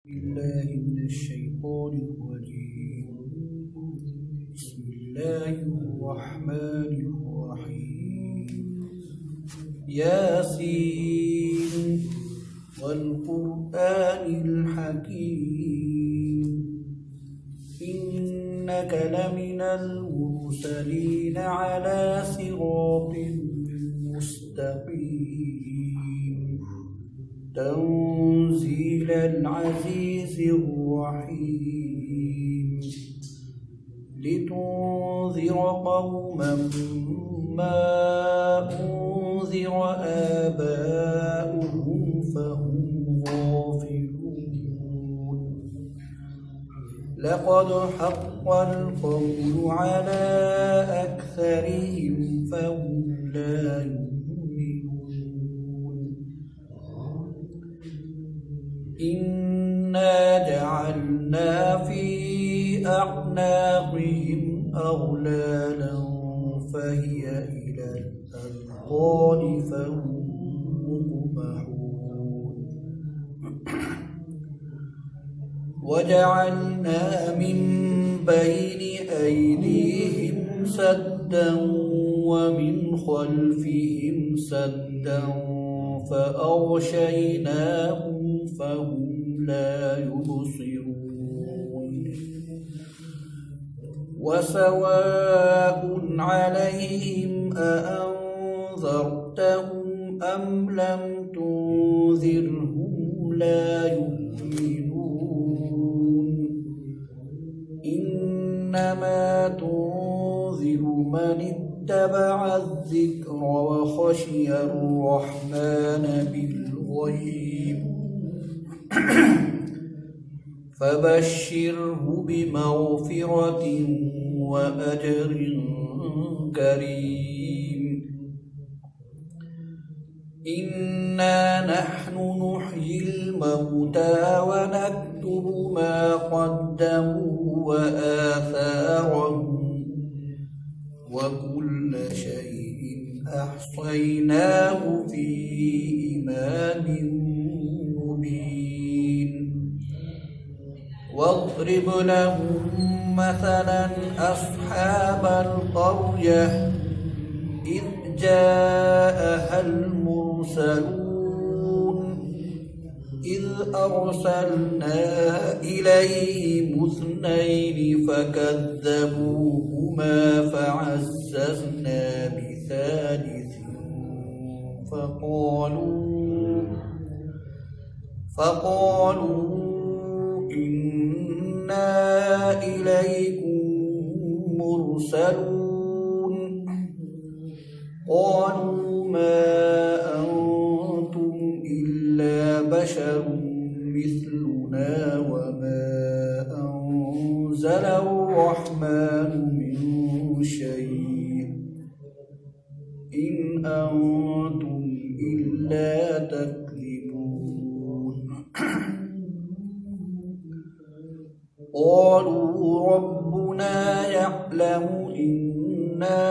بالله من الشيطان الرجيم. بسم الله الرحمن الرحيم. ياسين والقرآن الحكيم إنك لمن المرسلين على صراط مستقيم تنزيل العزيز الرحيم لتنذر قوما ما أنذر آباؤهم فهم غافلون. لقد حق القول على أكثرهم فهم لا يؤمنون. إنا جعلنا في أعناقهم أغلالا فهي إلى الأذقان فهم مقمحون. وجعلنا من بين أيديهم سدا ومن خلفهم سدا فأغشيناهم فهم لا يبصرون. وسواء عليهم أأنذرتهم أم لم تنذرهم لا يؤمنون. إنما تنذر من اتبع الذكر وخشي الرحمن بالغيب فبشره بمغفرة وأجر كريم. إنا نحن نحيي الموتى ونكتب ما قدموا وآثارهم وكل شيء أحصيناه في إمام مبين. واضرب لهم مثلا أصحاب القرية إذ جاءها المرسلون إذ أرسلنا إليهم اثنين فكذبوهما فعززنا بثالث فقالوا إنا إليكم مرسلون. قالوا ما أنتم إلا بشر مثلنا وما أنزل الرحمن من شيء إن أنتم إلا تكذبون. قالوا ربنا يعلم إنا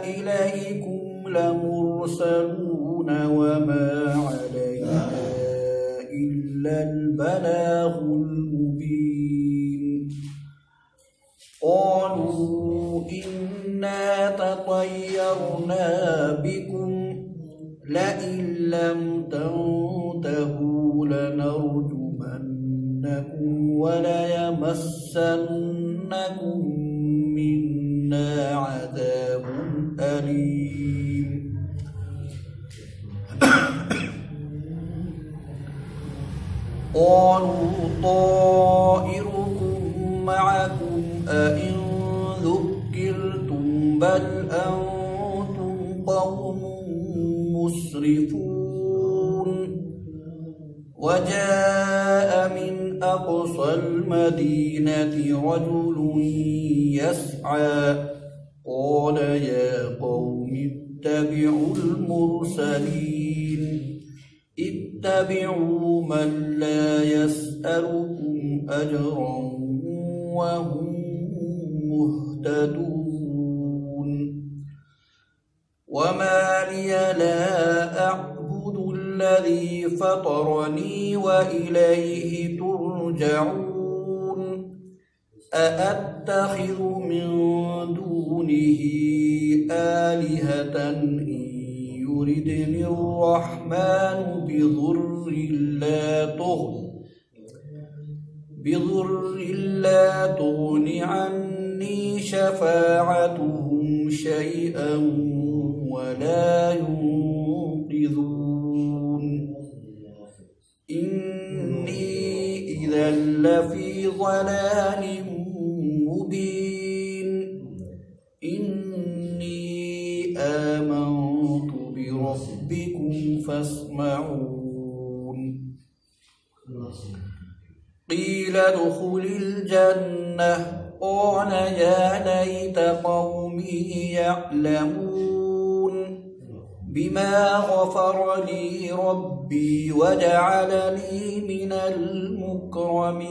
إليكم لمرسلون وما علينا إلا البلاغ المبين. قالوا إنا تطيرنا بكم لئن لم تنتهوا لنرجمنكم وليمسنكم منا عذاب أليم. قالوا طائركم معكم أئن ذكرتم بل أنتم قوم مسرفون. وجاء من أقصى المدينة رجل يسعى قال يا قوم اتبعوا المرسلين اتبعوا من لا يسألكم أجرا وهم مهتدون. وما لي لا أعبد الذي فطرني وإليه ترجعون. يرجعون أأتخذ من دونه آلهة إن يردني الرحمن بضر لا تغن عني شفاعتهم شيئا ولا ينقذون إني إذا لفي ضلال مبين إني آمنت بربكم فاسمعون قيل ادخل الجنة قال يا ليت قومي يعلمون بما غفر لي ربي وجعلني من المكرمين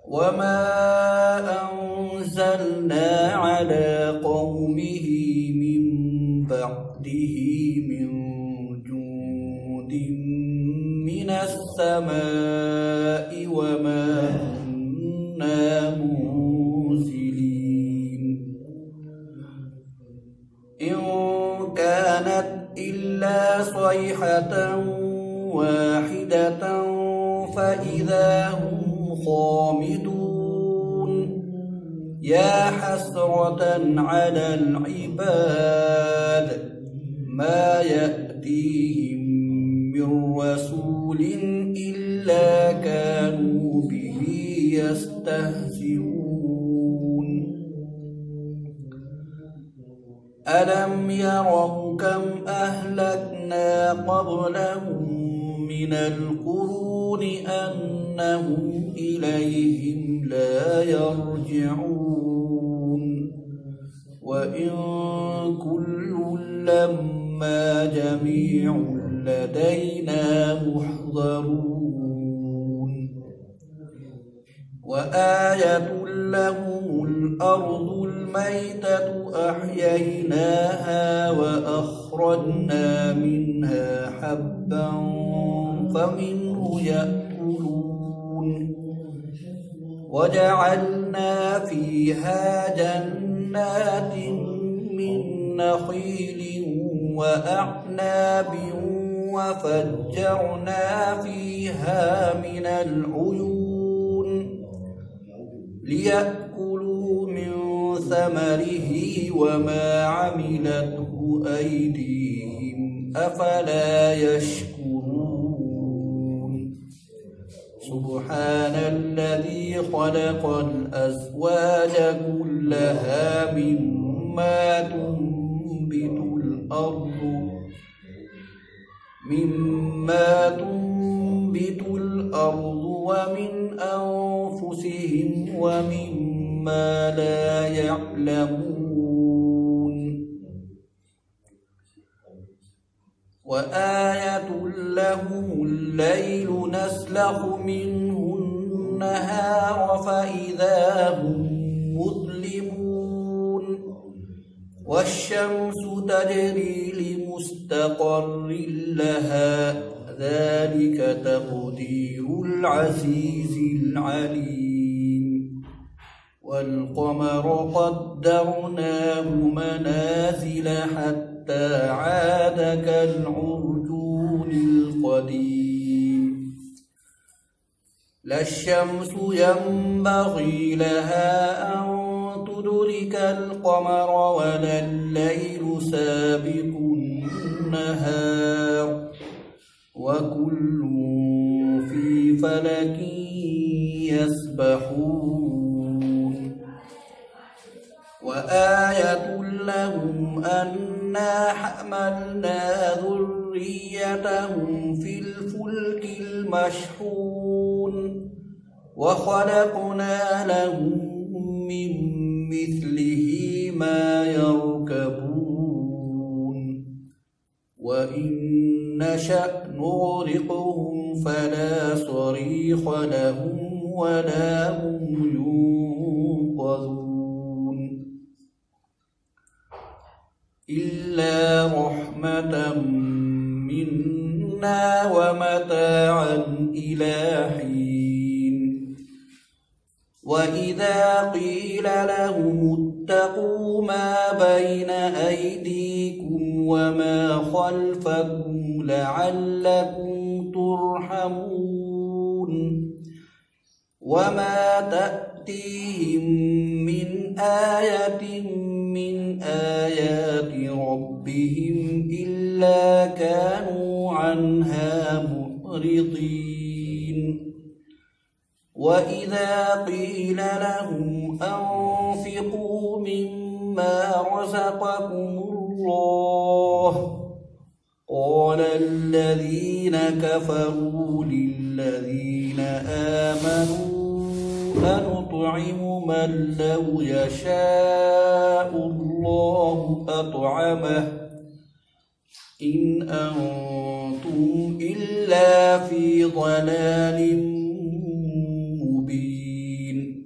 وما أنزلنا على قومه من بعده من جند من السماء وما كنا منزلين إن كانت إلا صيحة واحدة فإذا هم خامدون يا حسرة على العباد ما يأتيهم من رسول إلا كانوا به يستهزئون ألم يروا كم أهلكنا قبلهم من القرون أنهم إليهم لا يرجعون وإن كل لما جميع لدينا محضرون وآية لهم الأرض الميتة أحييناها وأخرجنا منها حبا فمنه يأكلون وجعلنا فيها جنات من نخيل وأعناب وفجرنا فيها من العيون ليأكلوا من ثمره وما عملته أيديهم أفلا يشكرون سبحان الذي خلق الأزواج كلها مما تنبت الأرض ومن أنفسهم ومما لا يعلمون وآية لهم الليل نسلخ منه النهار فإذا هم مظلمون والشمس تجري لمستقر لها ذلك تقدير العزيز العليم والقمر قدرناه منازل حتى عاد كالعرجون القديم لا الشمس ينبغي لها أن تدرك القمر ولا الليل سابق النهار وكل في فلك يسبحون وآية لهم أنا حملنا ذريتهم في الفلك المشحون وخلقنا لهم من مثله ما يركبون وإن نشأ نغرقهم فلا صريخ لهم ولا هم ينقذون إلا رحمة منا ومتاعا إلى حين وإذا قيل لهم اتقوا ما بين أيديكم وما خلفكم لعلكم ترحمون وما تأتيهم من آية من آيات ربهم إلا كانوا عنها معرضين وإذا قيل لهم أنفقوا مما رزقكم الله قال الذين كفروا للذين آمنوا أنطعم من لو يشاء الله أطعمه إن أنتم إلا في ضلال مبين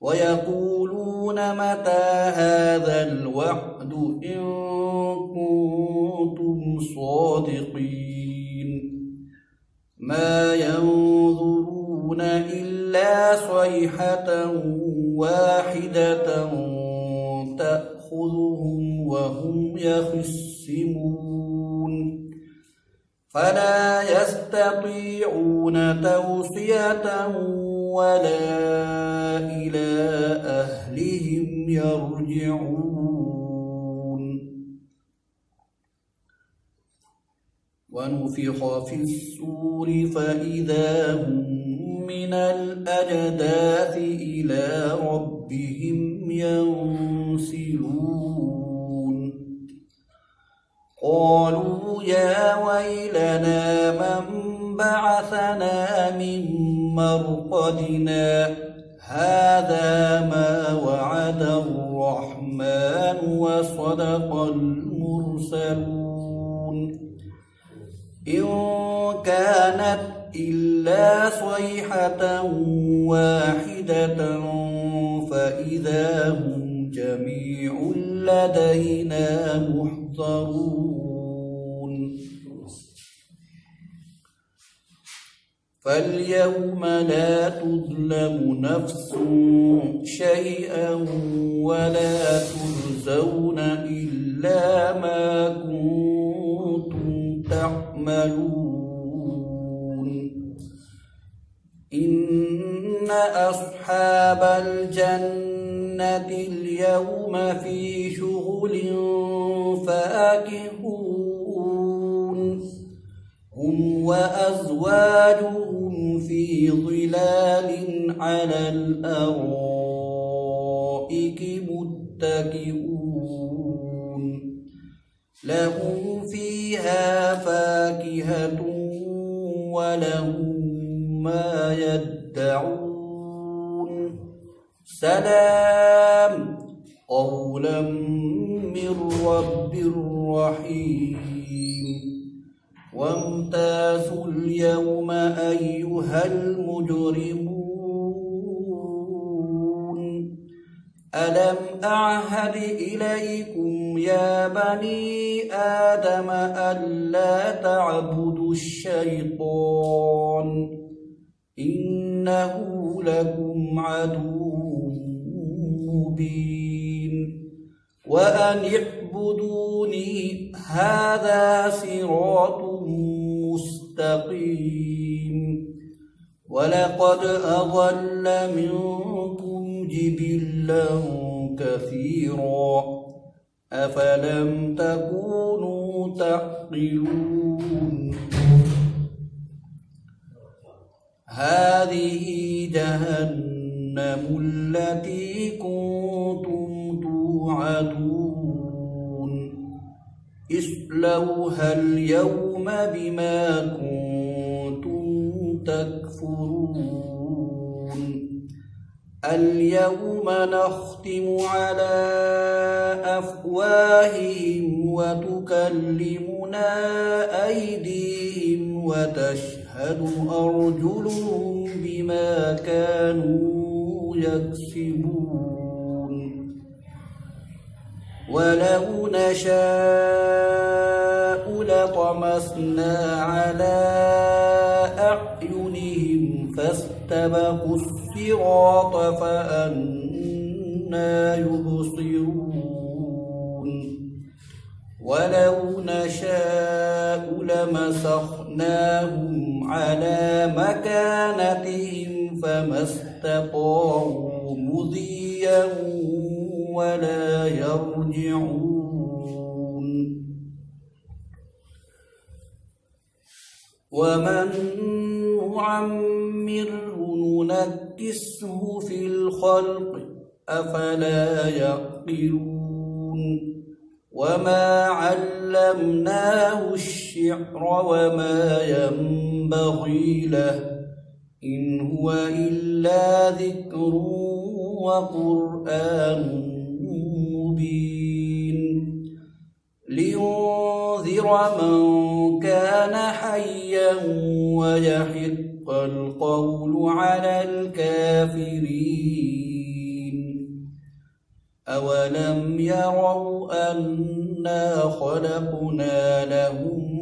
ويقولون متى هذا الوعد إن كنتم صادقين ما ينظرون إلا صيحة واحدة تأخذهم وهم يخصمون فلا يستطيعون توصية ولا إلى أهلهم يرجعون ونفخ في الصور فإذا هم من الأجداث إلى ربهم ينسلون قالوا يا ويلنا من بعثنا من مرقدنا هذا ما وعد الرحمن وصدق المرسلون إن كانت إلا صيحة واحدة فإذا هم جميع لدينا محضرون فاليوم لا تظلم نفس شيئا ولا تجزون إلا ما كنتم تعملون إن أصحاب الجنة اليوم في شغل فاكهون هم وأزواجهم في ظلال على الأرائك متكئون لهم فيها فاكهة ولهم ما يدعون سلام قولا من رب رحيم وامتازوا اليوم أيها المجرمون ألم أعهد إليكم يا بني آدم ألا تعبدوا الشيطان إنه لكم عدو مبين وأن اعبدوني هذا صراط مستقيم ولقد أضل منكم جبلا كثيرا أفلم تكونوا تعقلون هذه جهنم التي كنتم توعدون اصلوها اليوم بما كنتم تكفرون اليوم نختم على أفواههم وتكلمنا أيديهم وتشهد أرجلهم بما كانوا يكسبون ولو نشاء لطمسنا على أعينهم فاستبقوا الصراط فأنى يبصرون ولو نشاء لمسخناهم على مكانتهم فما استطاعوا مضيا ولا يرجعون ومن نعمره ننكسه في الخلق أفلا يعقلون وما علمناه الشعر وما ينبغي له إن هو إلا ذكر وقرآن مبين لينذر من كان حيا ويحق القول على الكافرين أولم يروا أنا خلقنا لهم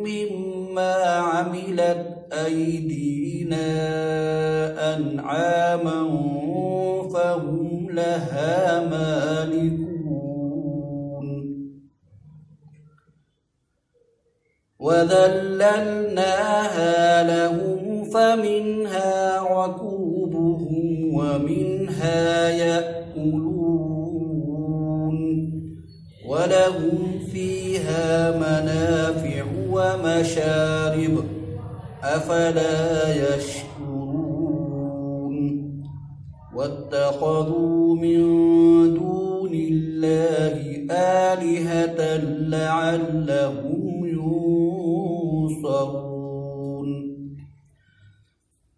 مما عملت أيدينا أنعاما فهم لها مالكون وذللناها لهم فمنها ركوبهم ومنها يأكلون ولهم فيها منافع ومشارب أفلا يشكرون واتخذوا من دون الله آلهة لعلهم ينصرون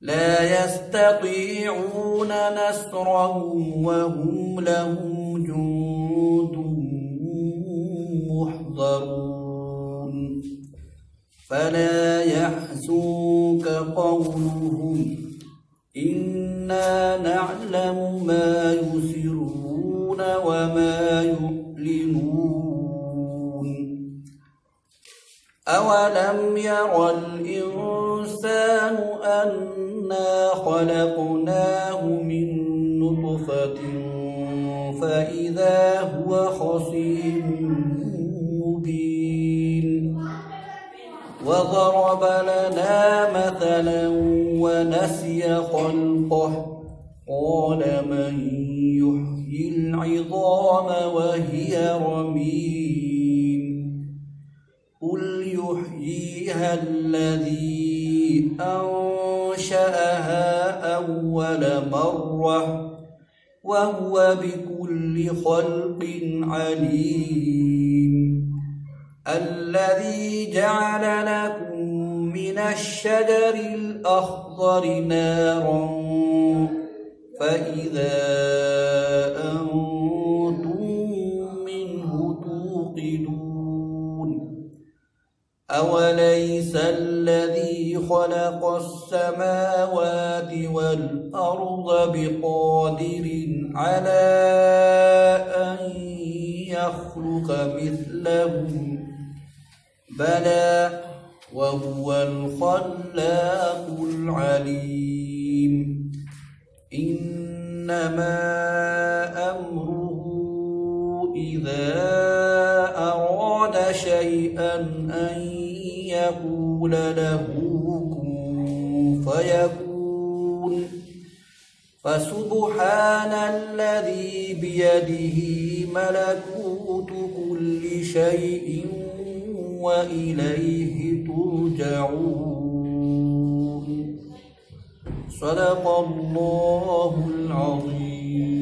لا يستطيعون نصرهم وهم لهم جند محضرون فلا يحزنك قولهم إنا نعلم ما يسرون وما يعلنون أولم ير الإنسان أنا خلقناه من نطفة فإذا هو خصيم مبين وضرب لنا مثلا ونسي خلقه قال من يحيي العظام وهي رميم قل يحييها الذي أنشأها أول مرة وهو بكل خلق عليم الذي جعل لكم من الشجر الأخضر نارا فإذا أنتم منه توقدون أوليس الذي خلق السماوات والأرض بقادر على أن يخلق مثلهم بلى وهو الخلاق العليم إنما أمره إذا أراد شيئا أن يقول له كن فيكون فسبحان الذي بيده ملكوت كل شيء وإليه ترجعون صدق الله العظيم.